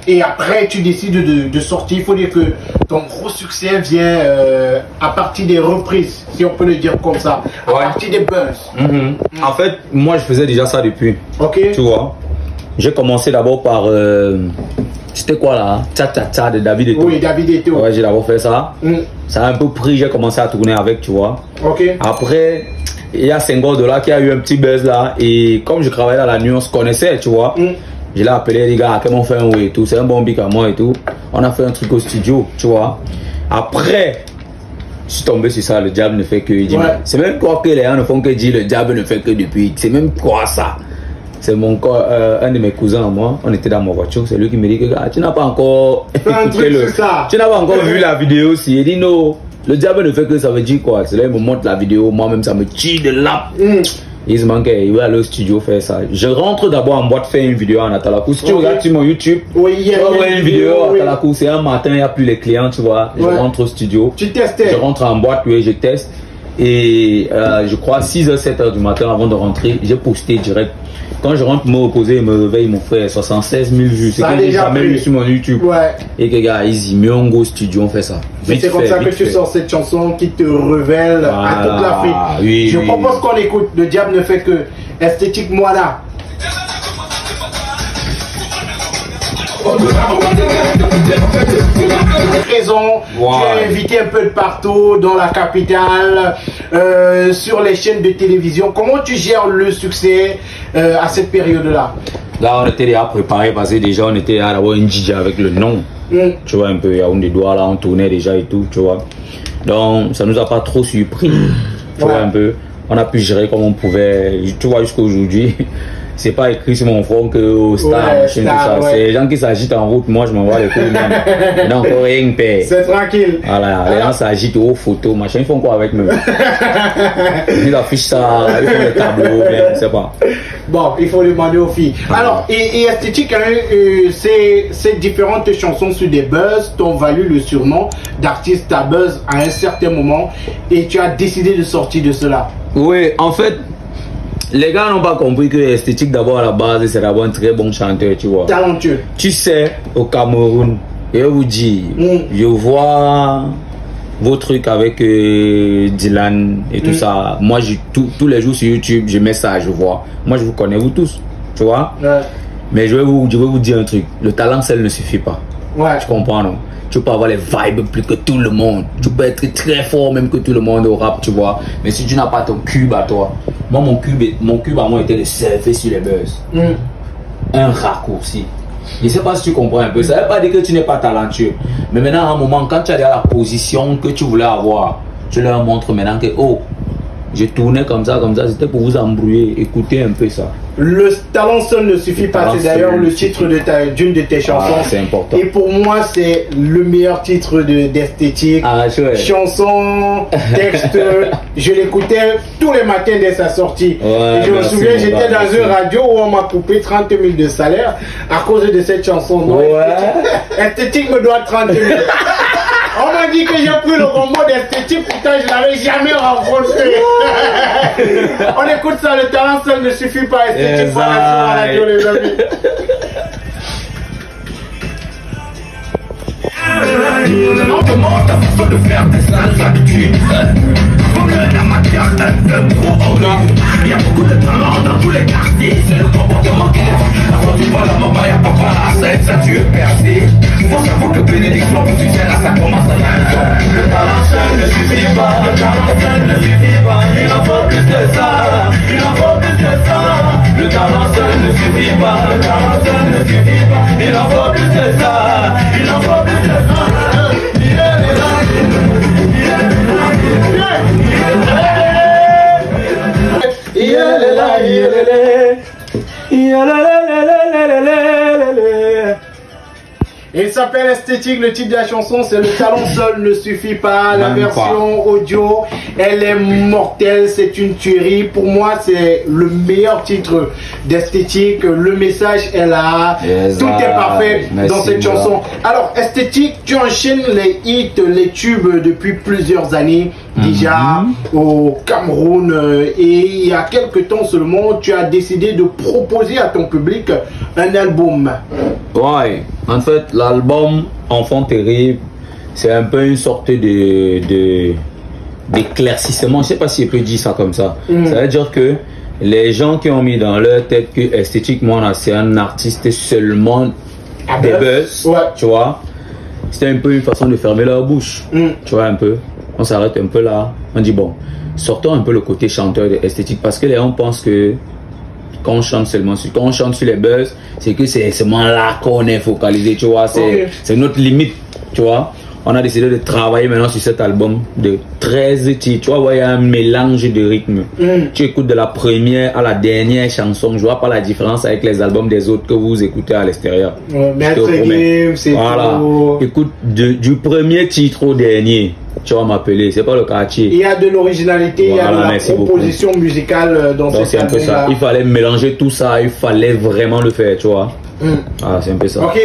Et après, tu décides de sortir. Il faut dire que ton gros succès vient à partir des reprises, si on peut le dire comme ça, à partir des buzz. En fait, moi, je faisais déjà ça depuis. Ok. Tu vois, j'ai commencé d'abord par... c'était quoi là? Tcha Tcha Tcha de David Eto'o. Oui, David Eto'o. Ouais, j'ai d'abord fait ça. Ça a un peu pris, j'ai commencé à tourner avec, tu vois. Ok. Après, il y a Senghor de là qui a eu un petit buzz là. Et comme je travaillais à la nuit, on se connaissait, tu vois. Je l'ai appelé, les gars, comment on fait un way et tout. C'est un bon bic à moi et tout. On a fait un truc au studio, tu vois. Après, je suis tombé sur ça, le diable ne fait que dire. C'est même quoi que les gens ne font que dire, le diable ne fait que depuis. C'est même quoi ça? C'est mon un de mes cousins à moi, on était dans ma voiture, c'est lui qui me dit que tu n'as pas encore écouté tu n'as pas encore vu la vidéo aussi. Il dit non, le diable ne fait que ça veut dire quoi? C'est là il me montre la vidéo, moi-même ça me tire de là. Il se manquait, il va aller au studio faire ça. Je rentre d'abord en boîte faire une vidéo en Atalakou. Si tu regardes sur mon YouTube, tu vas voir une vidéo en Atalakou. C'est un matin, il n'y a plus les clients, tu vois. Je rentre au studio. Tu testais? Je rentre en boîte, oui, je teste. Et je crois 6h, 7h du matin avant de rentrer, j'ai posté direct. Quand je rentre me reposer, me réveille, mon frère, 76 000 vues. C'est que j'ai jamais vu sur mon YouTube. Et que gars, easy, Myongo Studio, on fait ça. C'est comme ça que tu sors cette chanson qui te révèle à toute l'Afrique. Je propose qu'on écoute. Le diable ne fait que esthétique, moi là. Raison, tu es invité un peu de partout dans la capitale, sur les chaînes de télévision. Comment tu gères le succès à cette période-là? Là, on était déjà préparé parce que déjà on était à avoir une DJ avec le nom. Tu vois un peu, il y a des doigts là, on tournait déjà et tout, tu vois. Donc ça nous a pas trop surpris. Tu vois un peu, on a pu gérer comme on pouvait. Tu vois jusqu'à aujourd'hui. C'est pas écrit sur mon front que au star, machin, tout ça. C'est les gens qui s'agitent en route. Moi, je m'envoie les couilles même. Il n'y a encore rien de paix. C'est tranquille. Voilà, les gens s'agitent aux photos, machin. Ils font quoi avec nous? Ils affichent ça, ils font les tableaux, je ne sais pas. Bon, il faut demander aux filles. Alors, et esthétique, ces différentes chansons sur des buzz t'ont valu le surnom d'artiste à buzz à un certain moment et tu as décidé de sortir de cela. Oui, en fait, les gars n'ont pas compris que esthétique d'abord à la base c'est d'abord un très bon chanteur, tu vois. Talentueux. Tu sais, au Cameroun, je vous dis, je vois vos trucs avec Dylan et tout ça. Moi, tous les jours sur YouTube, je mets ça, je vois. Moi, je vous connais vous tous, tu vois. Mais je vais vous dire un truc. Le talent seul ne suffit pas. Tu comprends, non? Tu peux avoir les vibes plus que tout le monde. Tu peux être très fort même que tout le monde au rap, tu vois. Mais si tu n'as pas ton cube à toi. Moi, mon cube à moi était de surfer sur les buzz. Un raccourci. Je ne sais pas si tu comprends un peu. Ça ne veut pas dire que tu n'es pas talentueux. Mais maintenant, à un moment, quand tu as la position que tu voulais avoir, tu leur montres maintenant que, oh, je tournais comme ça, c'était pour vous embrouiller. Écoutez un peu ça. Le talent seul ne suffit pas. C'est d'ailleurs le titre d'une de tes chansons. C'est important. Et pour moi, c'est le meilleur titre d'esthétique. Chanson, texte. Je l'écoutais tous les matins dès sa sortie. Et je me souviens, j'étais dans une radio où on m'a coupé 30 000 de salaire à cause de cette chanson. Non, esthétique me doit 30 000. On m'a dit que j'ai pris le combo d'esthétique, pourtant je l'avais jamais rencontré. On écoute ça, le talent seul ne suffit pas. Esthétique, pas la radio, les amis. On demande à façon de faire des sales habitudes. Comme la matière un peu trop horrible. Il y a beaucoup de talent dans tous les quartiers. C'est le comportement qui est. Quand tu vois la maman, il n'y a pas la ça tu es percé. Faut savoir que bénédiction, tu sais là, ça commence à y. Le talent seul ne suffit pas. Le talent seul ne suffit pas. Il en faut plus que ça. Il en faut plus que ça. Le talent seul ne suffit pas. Le talent seul ne suffit pas. Il en faut plus que ça. Il en faut plus que ça. Il s'appelle Esthétique, le titre de la chanson, c'est le talent seul ne suffit pas. La version audio, elle est mortelle, c'est une tuerie. Pour moi, c'est le meilleur titre d'Esthétique. Le message est là, tout est parfait dans cette chanson. Alors, Esthétique, tu enchaînes les hits, les tubes depuis plusieurs années. déjà au Cameroun. Et il y a quelques temps seulement, tu as décidé de proposer à ton public un album. Ouais, en fait, l'album Enfant Terrible, c'est un peu une sorte d'éclaircissement. Je sais pas si je peux dire ça comme ça. Ça veut dire que les gens qui ont mis dans leur tête que esthétiquement, c'est un artiste seulement des buzz, tu vois. C'était un peu une façon de fermer leur bouche, tu vois, un peu. On s'arrête un peu là, on dit bon, sortons un peu le côté chanteur de esthétique, parce que les gens pensent que quand on chante seulement quand on chante sur les buzz, c'est que c'est seulement là qu'on est focalisé, tu vois, c'est notre limite, tu vois. On a décidé de travailler maintenant sur cet album de 13 titres. Tu vois, il y a un mélange de rythme. Tu écoutes de la première à la dernière chanson. Je vois pas la différence avec les albums des autres que vous écoutez à l'extérieur. Voilà. Écoute, du premier titre au dernier, tu vas m'appeler. C'est pas le quartier. Il y a de l'originalité, il y a de la proposition musicale dans cet album. Il fallait mélanger tout ça. Il fallait vraiment le faire, tu vois. C'est un peu ça. Ok.